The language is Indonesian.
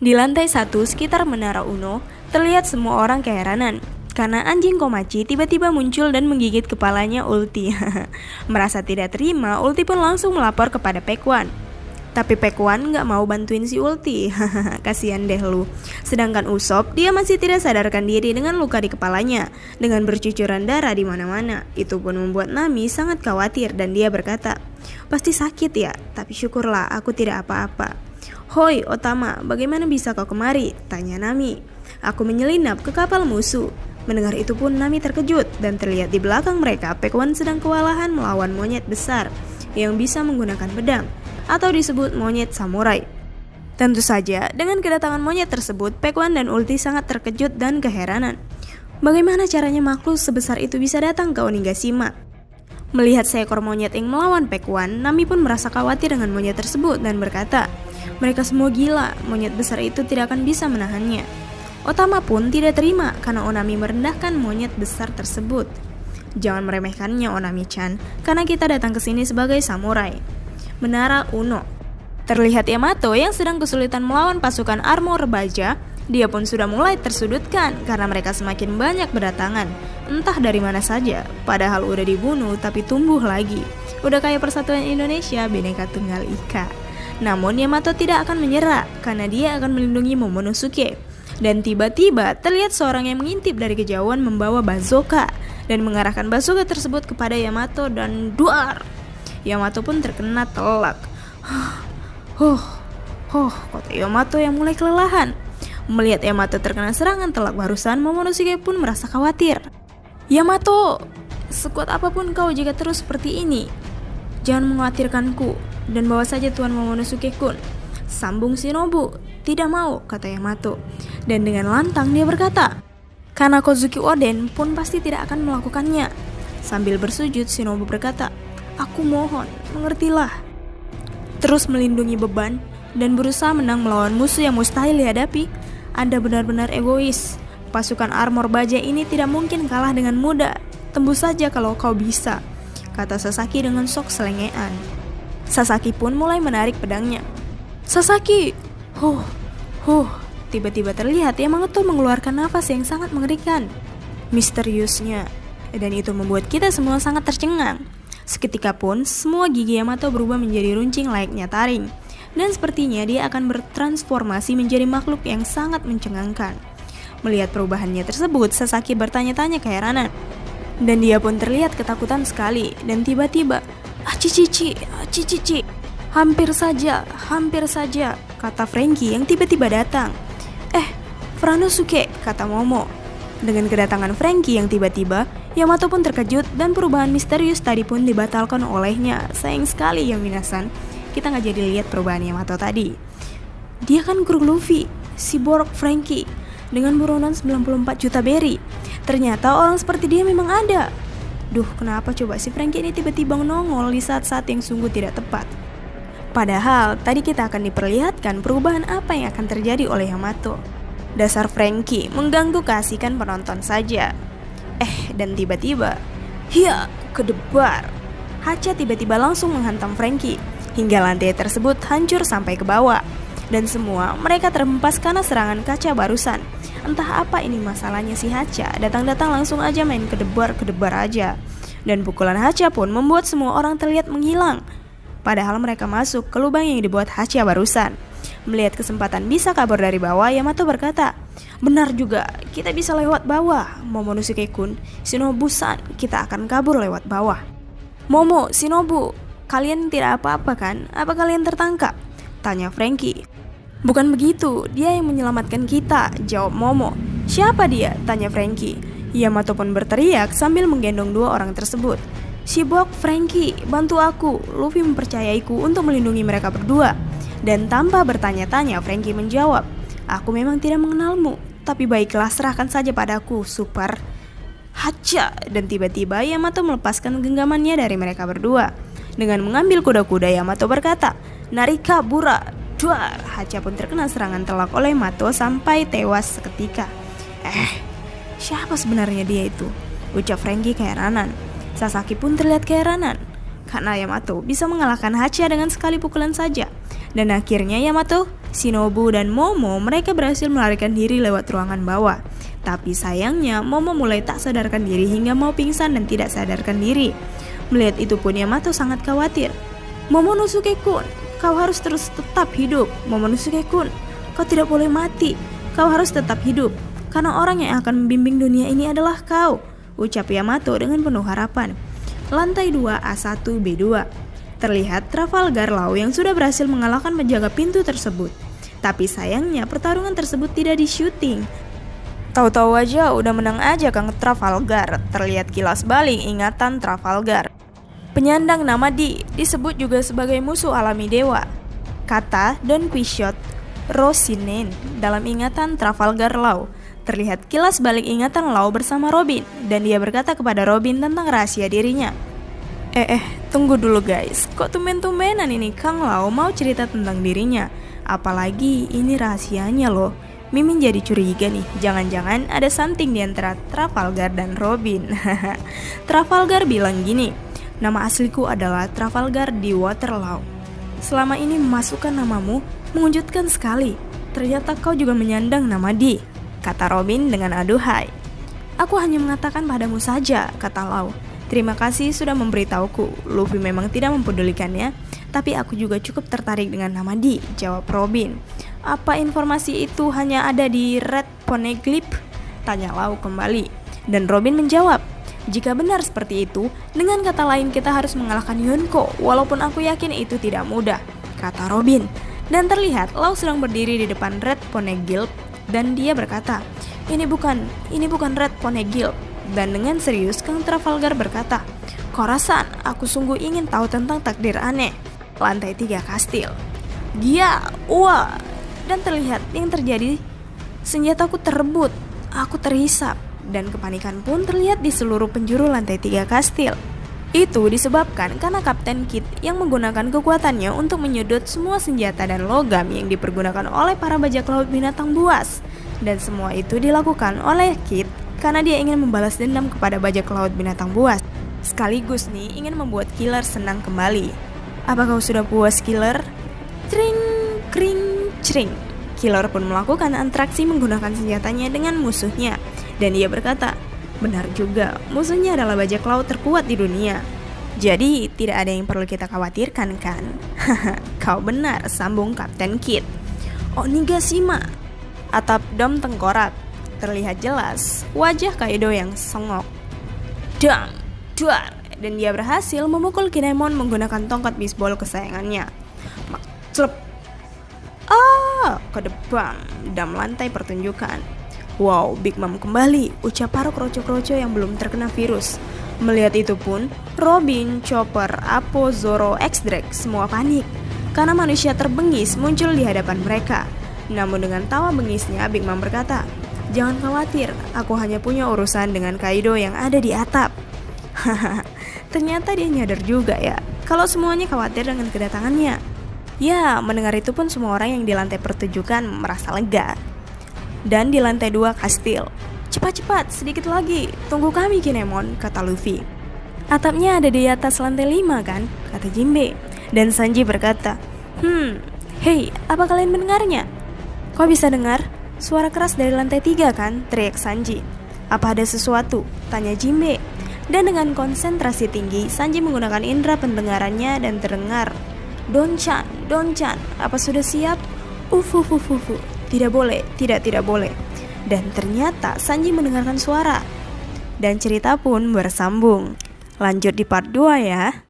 Di lantai 1 sekitar Menara Uno, terlihat semua orang keheranan karena anjing Komachi tiba-tiba muncul dan menggigit kepalanya Ulti. Merasa tidak terima, Ulti pun langsung melapor kepada Paekuan. Tapi Paekuan nggak mau bantuin si Ulti. Kasihan deh lu. Sedangkan Usopp, dia masih tidak sadarkan diri dengan luka di kepalanya, dengan bercucuran darah di mana-mana. Itu pun membuat Nami sangat khawatir dan dia berkata, "Pasti sakit ya, tapi syukurlah aku tidak apa-apa." "Hoi, Otama, bagaimana bisa kau kemari?" tanya Nami. "Aku menyelinap ke kapal musuh." Mendengar itu pun Nami terkejut dan terlihat di belakang mereka Paekuan sedang kewalahan melawan monyet besar yang bisa menggunakan pedang atau disebut monyet samurai. Tentu saja, dengan kedatangan monyet tersebut, Paekuan dan Ulti sangat terkejut dan keheranan. Bagaimana caranya makhluk sebesar itu bisa datang ke Onigashima? Melihat seekor monyet yang melawan Paekuan, Nami pun merasa khawatir dengan monyet tersebut dan berkata, "Mereka semua gila, monyet besar itu tidak akan bisa menahannya." Otama pun tidak terima karena Onami merendahkan monyet besar tersebut. "Jangan meremehkannya, Onami-chan, karena kita datang ke sini sebagai samurai." Menara Uno. Terlihat Yamato yang sedang kesulitan melawan pasukan armor baja. Dia pun sudah mulai tersudutkan karena mereka semakin banyak berdatangan, entah dari mana saja. Padahal udah dibunuh tapi tumbuh lagi. Udah kayak Persatuan Indonesia Bhinneka Tunggal Ika. Namun Yamato tidak akan menyerah karena dia akan melindungi Momonosuke. Dan tiba-tiba terlihat seorang yang mengintip dari kejauhan membawa bazooka dan mengarahkan bazooka tersebut kepada Yamato dan duar. Yamato pun terkena telak. Kata Yamato yang mulai kelelahan. Melihat Yamato terkena serangan telak barusan, Momonosuke pun merasa khawatir. "Yamato, sekuat apapun kau jika terus seperti ini, jangan mengkhawatirkanku dan bawa saja Tuan Momonosuke-kun," sambung Shinobu. "Tidak mau," kata Yamato. Dan dengan lantang dia berkata, "Karena Kozuki Oden pun pasti tidak akan melakukannya." Sambil bersujud, Shinobu berkata, "Aku mohon, mengertilah." Terus melindungi beban dan berusaha menang melawan musuh yang mustahil dihadapi. Anda benar-benar egois. Pasukan armor baja ini tidak mungkin kalah dengan mudah. Tembus saja kalau kau bisa, kata Sasaki dengan sok selengean. Sasaki pun mulai menarik pedangnya. "Sasaki, tiba-tiba terlihat Yamato mengeluarkan nafas yang sangat mengerikan. Misteriusnya, dan itu membuat kita semua sangat tercengang. Seketika pun, semua gigi Yamato berubah menjadi runcing layaknya taring. Dan sepertinya dia akan bertransformasi menjadi makhluk yang sangat mencengangkan. Melihat perubahannya tersebut, Sasaki bertanya-tanya keheranan. Dan dia pun terlihat ketakutan sekali. Dan tiba-tiba, Cici, hampir saja, kata Franky yang tiba-tiba datang. Franosuke, kata Momo. Dengan kedatangan Franky yang tiba-tiba, Yamato pun terkejut dan perubahan misterius tadi pun dibatalkan olehnya. Sayang sekali ya Minasan, kita nggak jadi lihat perubahan Yamato tadi. Dia kan kru Luffy, si borok Franky, dengan buronan 94 juta berry. Ternyata orang seperti dia memang ada. Duh, kenapa coba si Franky ini tiba-tiba nongol di saat-saat yang sungguh tidak tepat. Padahal tadi kita akan diperlihatkan perubahan apa yang akan terjadi oleh Yamato. Dasar Franky mengganggu keasikan penonton saja. Dan tiba-tiba, kedebar. Hacha tiba-tiba langsung menghantam Franky hingga lantai tersebut hancur sampai ke bawah. Dan semua mereka terhempas karena serangan kaca barusan. Entah apa ini masalahnya si Hacha, datang-datang langsung aja main kedebar aja. Dan pukulan Hacha pun membuat semua orang terlihat menghilang. Padahal mereka masuk ke lubang yang dibuat Hacha barusan. Melihat kesempatan bisa kabur dari bawah, Yamato berkata, "Benar juga, kita bisa lewat bawah. Momonosuke-kun, Shinobu-san, kita akan kabur lewat bawah." "Momo, Shinobu, kalian tidak apa-apa kan? Apa kalian tertangkap?" tanya Franky. "Bukan begitu, dia yang menyelamatkan kita," jawab Momo. "Siapa dia?" tanya Franky. Yamato pun berteriak sambil menggendong dua orang tersebut. "Shibok, Franky, bantu aku. Luffy mempercayaiku untuk melindungi mereka berdua." Dan tanpa bertanya-tanya, Franky menjawab, "Aku memang tidak mengenalmu, tapi baiklah serahkan saja padaku, Super." Hacha, dan tiba-tiba Yamato melepaskan genggamannya dari mereka berdua. Dengan mengambil kuda-kuda, Yamato berkata, "Narika Bura." Duar, Hacha pun terkena serangan telak oleh Yamato sampai tewas seketika. Siapa sebenarnya dia itu?" ucap Franky keheranan. Sasaki pun terlihat keheranan karena Yamato bisa mengalahkan Hacha dengan sekali pukulan saja. Dan akhirnya Yamato Shinobu dan Momo mereka berhasil melarikan diri lewat ruangan bawah. Tapi sayangnya Momo mulai tak sadarkan diri hingga mau pingsan dan tidak sadarkan diri. Melihat itu pun Yamato sangat khawatir. Momonosuke-kun, kau harus terus tetap hidup. Momonosuke-kun, kau tidak boleh mati. Kau harus tetap hidup, karena orang yang akan membimbing dunia ini adalah kau, ucap Yamato dengan penuh harapan. Lantai 2 A1 B2. Terlihat Trafalgar Law yang sudah berhasil mengalahkan penjaga pintu tersebut. Tapi sayangnya pertarungan tersebut tidak di-syuting. Tahu-tahu aja udah menang aja Kang Trafalgar. Terlihat kilas balik ingatan Trafalgar. Penyandang nama disebut juga sebagai musuh alami dewa, kata Don Quixote Rocinante dalam ingatan Trafalgar Law. Terlihat kilas balik ingatan Law bersama Robin, dan dia berkata kepada Robin tentang rahasia dirinya. Tunggu dulu guys, kok tumben-tumbenan ini Kang Law mau cerita tentang dirinya? Apalagi ini rahasianya loh. Mimin jadi curiga nih, jangan-jangan ada something di antara Trafalgar dan Robin. Trafalgar bilang gini, nama asliku adalah Trafalgar di Waterloo. Selama ini memasukkan namamu mengejutkan sekali. Ternyata kau juga menyandang nama D, kata Robin dengan aduhai. Aku hanya mengatakan padamu saja, kata Law. Terima kasih sudah memberitahuku. Luffy memang tidak mempedulikannya, tapi aku juga cukup tertarik dengan nama D, jawab Robin. Apa informasi itu hanya ada di Red Poneglyph? Tanya Law kembali. Dan Robin menjawab, jika benar seperti itu, dengan kata lain kita harus mengalahkan Yonko, walaupun aku yakin itu tidak mudah, kata Robin. Dan terlihat Law sedang berdiri di depan Red Poneglyph dan dia berkata, ini bukan Red Poneglyph. Dan dengan serius Kang Trafalgar berkata, Khorasan, aku sungguh ingin tahu tentang takdir aneh. Lantai 3 kastil. Dia, wah. Dan terlihat yang terjadi, senjataku terebut, aku terhisap, dan kepanikan pun terlihat di seluruh penjuru lantai 3 kastil. Itu disebabkan karena Kapten Kid yang menggunakan kekuatannya untuk menyedot semua senjata dan logam yang dipergunakan oleh para bajak laut binatang buas. Dan semua itu dilakukan oleh Kid karena dia ingin membalas dendam kepada bajak laut binatang buas. Sekaligus nih ingin membuat Killer senang kembali. Apa kau sudah puas Killer? Tring, kring, cring. Killer pun melakukan interaksi menggunakan senjatanya dengan musuhnya. Dan dia berkata, benar juga, musuhnya adalah bajak laut terkuat di dunia. Jadi tidak ada yang perlu kita khawatirkan kan? Kau benar, sambung Kapten Kid. Onigashima, atap dom tengkorak. Terlihat jelas wajah Kaido yang sengok. Dam, duar. Dan dia berhasil memukul Kinemon menggunakan tongkat bisbol kesayangannya. Celup. Ke depan dalam lantai pertunjukan. Wow, Big Mom kembali, ucap para kroco-kroco yang belum terkena virus. Melihat itu pun, Robin, Chopper, Apo, Zoro, X-Drake semua panik karena manusia terbengis muncul di hadapan mereka. Namun dengan tawa bengisnya, Big Mom berkata, jangan khawatir, aku hanya punya urusan dengan Kaido yang ada di atap. Hahaha, ternyata dia nyadar juga ya kalau semuanya khawatir dengan kedatangannya. Ya, mendengar itu pun semua orang yang di lantai pertunjukan merasa lega. Dan di lantai 2 kastil. Cepat-cepat, sedikit lagi, tunggu kami Kinemon, kata Luffy. Atapnya ada di atas lantai 5 kan, kata Jinbe. Dan Sanji berkata, hei, apa kalian mendengarnya? Kau bisa dengar? Suara keras dari lantai 3 kan, teriak Sanji. Apa ada sesuatu? Tanya Jinbe. Dan dengan konsentrasi tinggi, Sanji menggunakan indera pendengarannya dan terdengar, Don-chan, apa sudah siap? Ufu. Tidak boleh, tidak boleh. Dan ternyata Sanji mendengarkan suara. Dan cerita pun bersambung. Lanjut di part 2 ya.